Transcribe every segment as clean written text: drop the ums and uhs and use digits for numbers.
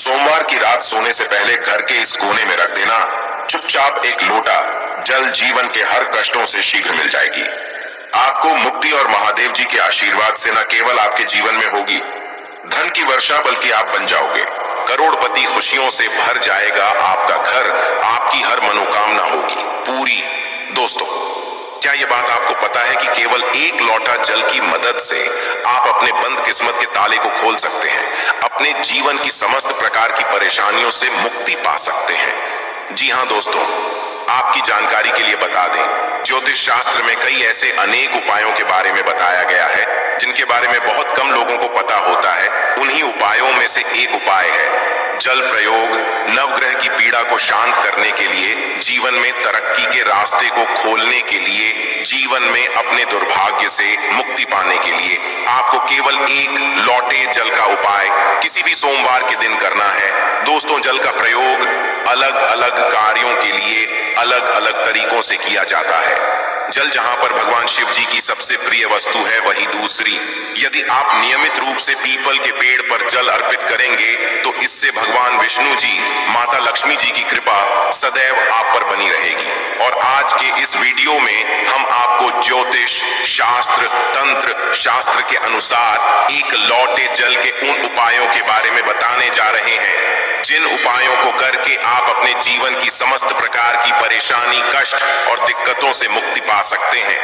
सोमवार की रात सोने से पहले घर के इस कोने में रख देना। चुपचाप एक लोटा जल जीवन के हर कष्टों से शीघ्र मिल जाएगी। आपको मुक्ति और महादेव जी के आशीर्वाद से न केवल आपके जीवन में होगी धन की वर्षा, बल्कि आप बन जाओगे करोड़पति। खुशियों से भर जाएगा आपका घर, आपकी हर मनोकामना होगी पूरी। दोस्तों, क्या ये बात आपको पता है कि केवल एक लोटा जल की मदद से आप अपने बंद किस्मत के ताले को खोल सकते हैं, अपने जीवन की समस्त प्रकार की परेशानियों से मुक्ति पा सकते हैं। जी हाँ दोस्तों, आपकी जानकारी के लिए बता दें, ज्योतिष शास्त्र में कई ऐसे अनेक उपायों के बारे में बताया गया है जिनके बारे में बहुत कम लोगों को पता होता है। उन्हीं उपायों में से एक उपाय है जल प्रयोग। नवग्रह की पीड़ा को शांत करने के लिए, जीवन में तरक्की के रास्ते को खोलने के लिए, जीवन में अपने दुर्भाग्य से मुक्ति पाने के लिए आपको केवल एक लोटे जल का उपाय किसी भी सोमवार के दिन करना है। दोस्तों, जल का प्रयोग अलग अलग कार्यों के लिए अलग अलग तरीकों से किया जाता है। जल जहां पर भगवान शिव जी की सबसे प्रिय वस्तु है, वही दूसरी। यदि आप नियमित रूप से पीपल के पेड़ पर जल अर्पित करेंगे तो इससे भगवान विष्णु जी, माता लक्ष्मी जी की कृपा सदैव आप पर बनी रहेगी। और आज के इस वीडियो में हम आपको ज्योतिष शास्त्र, तंत्र शास्त्र के अनुसार एक लोटे जल के उन उपायों के बारे में बताने जा रहे हैं जिन उपायों को करके आप अपने जीवन की समस्त प्रकार की परेशानी, कष्ट और दिक्कतों से मुक्ति पा सकते हैं।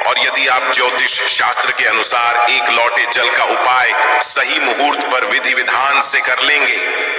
और यदि आप ज्योतिष शास्त्र के अनुसार एक लोटे जल का उपाय सही मुहूर्त पर विधि विधान से कर लेंगे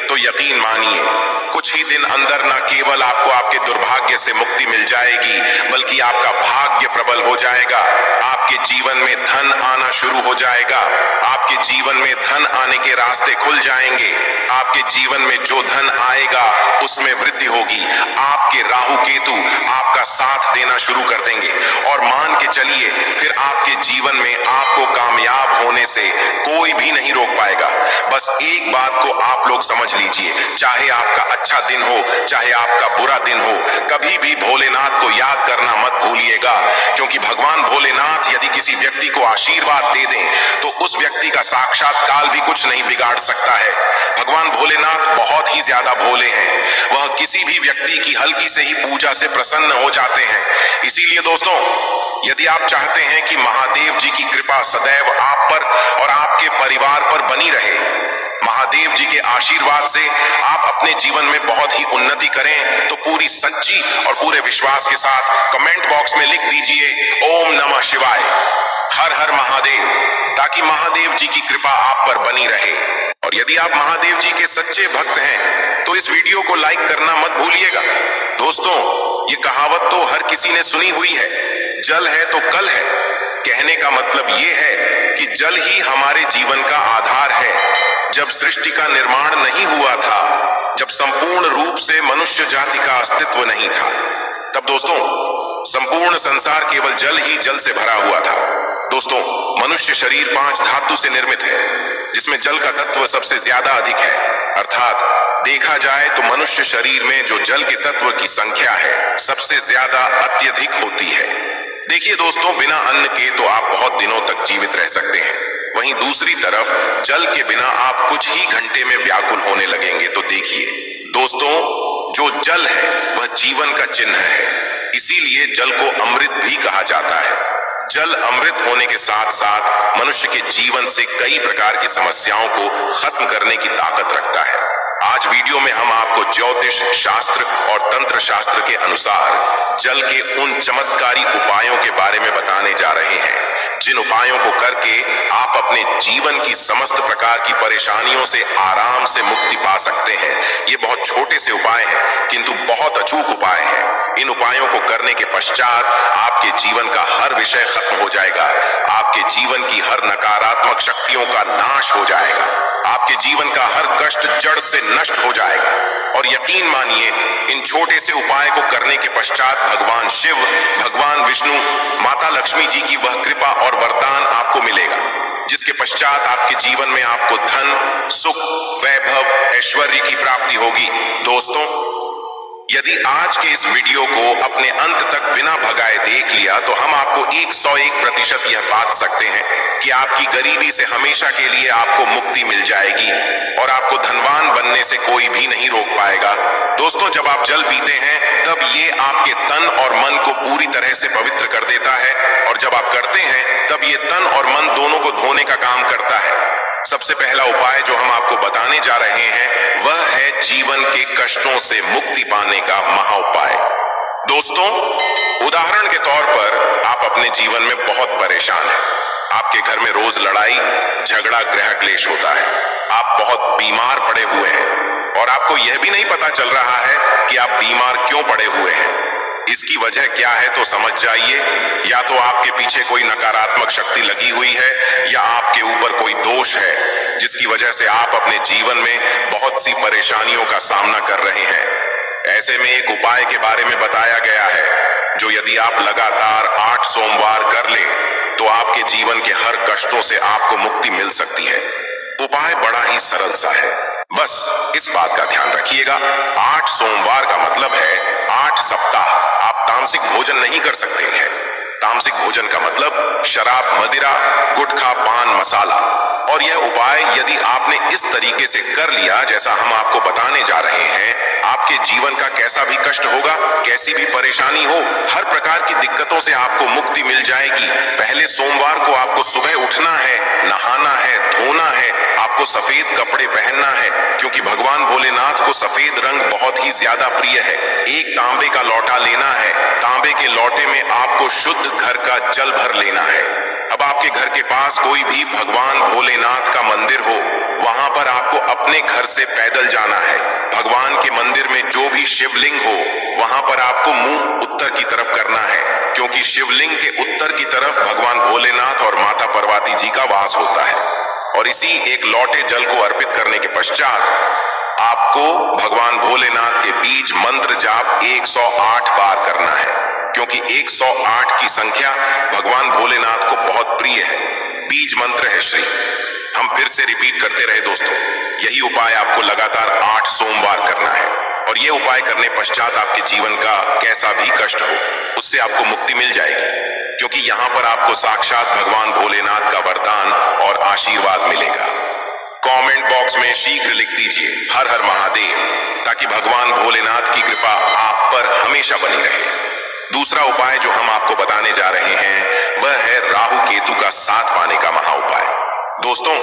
तो यकीन मानिए कुछ ही दिन अंदर न केवल आपको आपके दुर्भाग्य से मुक्ति मिल जाएगी, बल्कि आपका भाग्य प्रबल हो जाएगा। आपके जीवन में धन आना शुरू हो जाएगा। आपके जीवन में धन आने के रास्ते खुल जाएंगे। आपके जीवन में जो धन आएगा उसमें वृद्धि होगी। आपके राहु केतु आपका साथ देना शुरू कर देंगे और मान के चलिए फिर आपके जीवन में आपको कामयाब होने से कोई भी नहीं रोक पाएगा। बस एक बात को आप लोग समझ लीजिए, चाहे आपका अच्छा दिन हो चाहे आपका बुरा दिन हो, कभी भी भोलेनाथ को याद करना मत भूलिएगा, क्योंकि भगवान भोलेनाथ यदि किसी व्यक्ति को आशीर्वाद दे दें तो उस व्यक्ति का साक्षात्कार भी कुछ नहीं बिगाड़ सकता है। भगवान भोलेनाथ बहुत ही ज्यादा भोले हैं, वह किसी भी व्यक्ति की हल्की से ही पूजा से प्रसन्न हो जाते हैं। इसीलिए दोस्तों, यदि आप चाहते हैं कि महादेव जी की कृपा सदैव आप पर और आपके परिवार पर बनी रहे, महादेव जी के आशीर्वाद से आप अपने जीवन में बहुत ही उन्नति करें, तो पूरी सच्ची और पूरे विश्वास के साथ कमेंट बॉक्स में लिख दीजिए ओम नमः शिवाय, हर हर महादेव, ताकि महादेव जी की कृपा आप पर बनी रहे। और यदि आप महादेव जी के सच्चे भक्त हैं तो इस वीडियो को लाइक करना मत भूलिएगा। दोस्तों, ये कहावत तो हर किसी ने सुनी हुई है, जल है तो कल है। कहने का मतलब ये है कि जल ही हमारे जीवन का आधार है। जब सृष्टि का निर्माण नहीं हुआ था, जब संपूर्ण रूप से मनुष्य जाति का अस्तित्व नहीं था, तब दोस्तों संपूर्ण संसार केवल जल ही जल से भरा हुआ था। दोस्तों, मनुष्य शरीर 5 धातु से निर्मित है, जिसमें जल का तत्व सबसे ज्यादा अधिक है। अर्थात देखा जाए तो मनुष्य शरीर में जो जल के तत्व की संख्या है सबसे ज्यादा अत्यधिक होती है। देखिए दोस्तों, बिना अन्न के तो आप बहुत दिनों तक जीवित रह सकते हैं, वहीं दूसरी तरफ जल के बिना आप कुछ ही घंटे में व्याकुल होने लगेंगे। तो देखिए दोस्तों, जो जल है वह जीवन का चिन्ह है, इसीलिए जल को अमृत भी कहा जाता है। जल अमृत होने के साथ साथ मनुष्य के जीवन से कई प्रकार की समस्याओं को खत्म करने की ताकत रखता है। आज वीडियो में हम आपको ज्योतिष शास्त्र और तंत्र शास्त्र के अनुसार जल के उन चमत्कारी उपायों के बारे में बताने जा रहे हैं जिन उपायों को करके आप अपने जीवन की समस्त प्रकार की परेशानियों से आराम से मुक्ति पा सकते हैं। ये बहुत छोटे से उपाय हैं, किंतु बहुत अचूक उपाय हैं। इन उपायों को करने के पश्चात आपके जीवन का हर विषय खत्म हो जाएगा। आपके जीवन की हर नकारात्मक शक्तियों का नाश हो जाएगा। आपके जीवन का हर कष्ट जड़ से नष्ट हो जाएगा। और यकीन मानिए, इन छोटे से उपाय को करने के पश्चात भगवान शिव, भगवान विष्णु, माता लक्ष्मी जी की वह कृपा और वरदान आपको मिलेगा, जिसके पश्चात आपके जीवन में आपको धन, सुख, वैभव, ऐश्वर्य की प्राप्ति होगी। दोस्तों, यदि आज के इस वीडियो को अपने अंत तक बिना भगाए देख लिया तो हम आपको 101% यह बात सकते हैं कि आपकी गरीबी से हमेशा के लिए आपको मुक्ति मिल जाएगी और आपको धनवान बनने से कोई भी नहीं रोक पाएगा। दोस्तों, जब आप जल पीते हैं तब ये आपके तन और मन को पूरी तरह से पवित्र कर देता है और जब आप करते हैं तब ये तन और मन दोनों को धोने का काम करता है। सबसे पहला उपाय जो हम आपको बताने जा रहे हैं वह है जीवन के कष्टों से मुक्ति पाने का महाउपाय। दोस्तों, उदाहरण के तौर पर आप अपने जीवन में बहुत परेशान हैं। आपके घर में रोज लड़ाई झगड़ा गृह क्लेश होता है। आप बहुत बीमार पड़े हुए हैं और आपको यह भी नहीं पता चल रहा है कि आप बीमार क्यों पड़े हुए हैं। इसकी वजह क्या है तो समझ जाइए। या तो आपके पीछे कोई नकारात्मक शक्ति लगी हुई है या आपके ऊपर कोई दोष है जिसकी वजह से आप अपने जीवन में बहुत सी परेशानियों का सामना कर रहे हैं। ऐसे में एक उपाय के बारे में बताया गया है जो यदि आप लगातार 8 सोमवार कर ले तो आपके जीवन के हर कष्टों से आपको मुक्ति मिल सकती है। उपाय बड़ा ही सरल सा है, बस इस बात का ध्यान रखिएगा। 8 सोमवार का मतलब है 8 सप्ताह आप तामसिक भोजन नहीं कर सकते हैं। तामसिक भोजन का मतलब शराब, मदिरा, गुटखा, पान मसाला। और यह उपाय यदि आपने इस तरीके से कर लिया जैसा हम आपको बताने जा रहे हैं, आपके जीवन का कैसा भी कष्ट होगा, कैसी भी परेशानी हो, हर प्रकार की दिक्कतों से आपको मुक्ति मिल जाएगी। पहले सोमवार को आपको सुबह उठना है, नहाना है, धोना है, आपको सफेद कपड़े पहनना है क्योंकि भगवान भोलेनाथ को सफेद रंग बहुत ही ज्यादा प्रिय है। एक तांबे का लौटा लेना है, तांबे के लौटे में आपको शुद्ध घर का जल भर लेना है। अब आपके घर के पास कोई भी भगवान भोलेनाथ का मंदिर हो, वहां पर आपको अपने घर से पैदल जाना है। भगवान के मंदिर में जो भी शिवलिंग हो वहां पर आपको मुंह उत्तर की तरफ करना है क्योंकि शिवलिंग के उत्तर की तरफ भगवान भोलेनाथ और माता पार्वती जी का वास होता है। और इसी एक लौटे जल को अर्पित करने के पश्चात आपको भगवान भोलेनाथ के बीज मंत्र जाप 108 बार करना है क्योंकि 108 की संख्या भगवान भोलेनाथ को बहुत प्रिय है। बीज मंत्र है श्री। हम फिर से रिपीट करते रहे दोस्तों, यही उपाय आपको लगातार 8 सोमवार करना है और ये उपाय करने पश्चात आपके जीवन का कैसा भी कष्ट हो उससे आपको मुक्ति मिल जाएगी क्योंकि यहाँ पर आपको साक्षात भगवान भोलेनाथ का वरदान और आशीर्वाद मिलेगा। कमेंट बॉक्स में शीघ्र लिख दीजिए हर हर महादेव ताकि भगवान भोलेनाथ की कृपा आप पर हमेशा बनी रहे। दूसरा उपाय जो हम आपको बताने जा रहे हैं वह है राहु केतु का साथ पाने का महाउपाय। दोस्तों,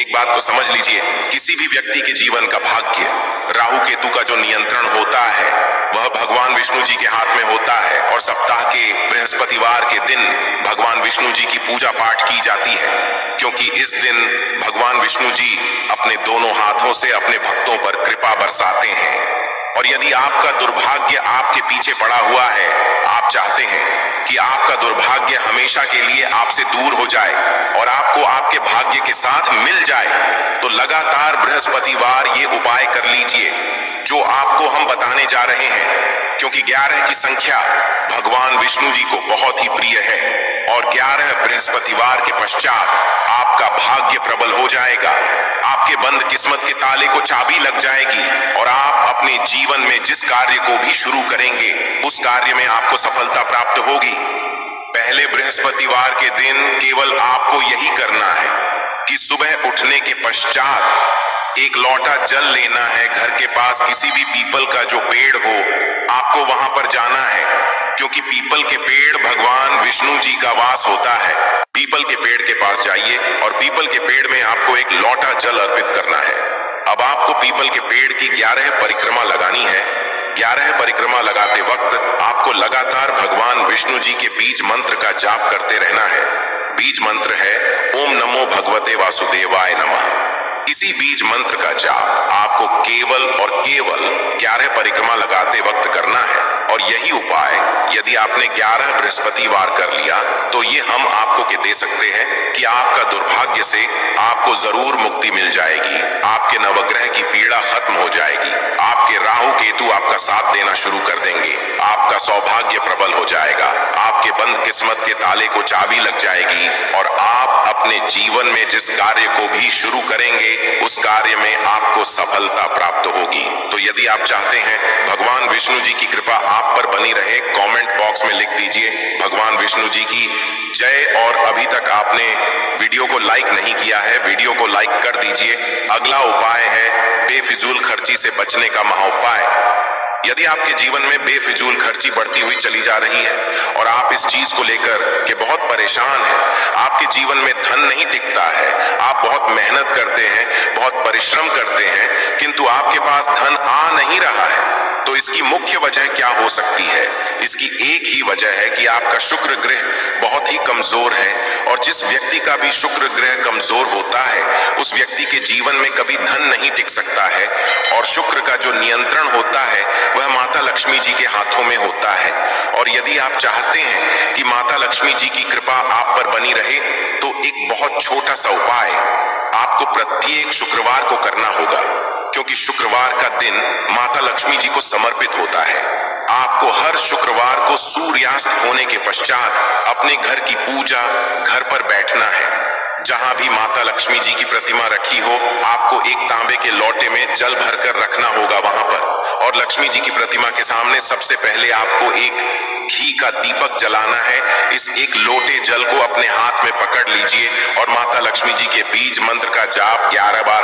एक बात को समझ लीजिए, किसी भी व्यक्ति के जीवन का भाग्य राहु केतु का जो नियंत्रण होता है वह भगवान विष्णु जी के हाथ में होता है और सप्ताह के बृहस्पतिवार के दिन भगवान विष्णु जी की पूजा पाठ की जाती है क्योंकि इस दिन भगवान विष्णु जी अपने दोनों हाथों से अपने भक्तों पर कृपा बरसाते हैं। और यदि आपका दुर्भाग्य आपके पीछे पड़ा हुआ है, आप चाहते हैं कि आपका दुर्भाग्य हमेशा के लिए आपसे दूर हो जाए और आपको आपके भाग्य के साथ मिल जाए, तो लगातार बृहस्पतिवार ये उपाय कर लीजिए जो आपको हम बताने जा रहे हैं क्योंकि 11 की संख्या भगवान विष्णु जी को बहुत ही प्रिय है और 11 बृहस्पतिवार के पश्चात आपका भाग्य प्रबल हो जाएगा। आपके बंद किस्मत के ताले को चाबी लग जाएगी और आप अपने जीवन में जिस कार्य को भी शुरू करेंगे उस कार्य में आपको सफलता प्राप्त होगी। पहले बृहस्पतिवार के दिन केवल आपको यही करना है कि सुबह उठने के पश्चात एक लौटा जल लेना है। घर के पास किसी भी पीपल का जो पेड़ हो आपको वहां पर जाना है क्योंकि पीपल के पेड़ भगवान विष्णु जी का वास होता है। पीपल के पेड़ के पास जाइए और पीपल के पेड़ में आपको एक लौटा जल अर्पित करना है। अब आपको पीपल के पेड़ की 11 परिक्रमा लगानी है। 11 परिक्रमा लगाते वक्त आपको लगातार भगवान विष्णु जी के बीज मंत्र का जाप करते रहना है। बीज मंत्र है ओम नमो भगवते वासुदेवाय नमः। इसी बीज मंत्र का जाप आपको केवल और केवल 11 परिक्रमा लगाते वक्त करना है और यही उपाय यदि आपने 11 बृहस्पतिवार कर लिया तो ये हम आपको के दे सकते हैं कि आपका दुर्भाग्य से आपको जरूर मुक्ति मिल जाएगी। आपके नवग्रह की पीड़ा खत्म हो जाएगी। आपके राहु केतु आपका साथ देना शुरू कर देंगे। आपका आपका सौभाग्य प्रबल हो जाएगा, आपके बंद किस्मत के ताले को चाबी लग जाएगी और आप अपने जीवन में जिस कार्य को भी शुरू करेंगे उस कार्य में आपको सफलता प्राप्त होगी। तो यदि आप चाहते हैं भगवान विष्णु जी की कृपा आप पर बनी रहे, कमेंट बॉक्स में लिख दीजिए भगवान विष्णु जी की जय। और अभी तक आपने वीडियो को लाइक नहीं किया है, वीडियो को लाइक कर दीजिए। अगला उपाय है बेफिजूल खर्ची से बचने का महाउपाय। यदि आपके जीवन में बेफिजूल खर्ची बढ़ती हुई चली जा रही है और आप इस चीज को लेकर के बहुत परेशान हैं, आपके जीवन में धन नहीं टिकता है, आप बहुत मेहनत करते हैं, बहुत परिश्रम करते हैं, किंतु आपके पास धन आ नहीं रहा है, तो इसकी मुख्य वजह क्या हो सकती है? इसकी एक ही वजह है कि आपका शुक्र ग्रह बहुत ही कमजोर है और जिस व्यक्ति का भी शुक्र ग्रह कमजोर होता है उस व्यक्ति के जीवन में कभी धन नहीं टिक सकता है। और शुक्र का जो नियंत्रण होता है वह माता लक्ष्मी जी के हाथों में होता है। और यदि आप चाहते हैं कि माता लक्ष्मी जी की कृपा आप पर बनी रहे तो एक बहुत छोटा सा उपाय आपको प्रत्येक शुक्रवार को करना होगा, क्योंकि शुक्रवार का दिन माता लक्ष्मी जी को समर्पित होता है। आपको हर शुक्रवार को सूर्यास्त होने के पश्चात अपने घर की पूजा घर पर बैठना है। जहां भी माता लक्ष्मी जी की प्रतिमा रखी हो आपको एक तांबे के लोटे में जल भरकर रखना होगा वहां पर, और लक्ष्मी जी की प्रतिमा के सामने सबसे पहले आपको एक घी का दीपक जलाना है। इस एक लोटे जल को अपने हाथ में पकड़ लीजिए और माता लक्ष्मी जी के बीज मंत्र का जाप 11 बार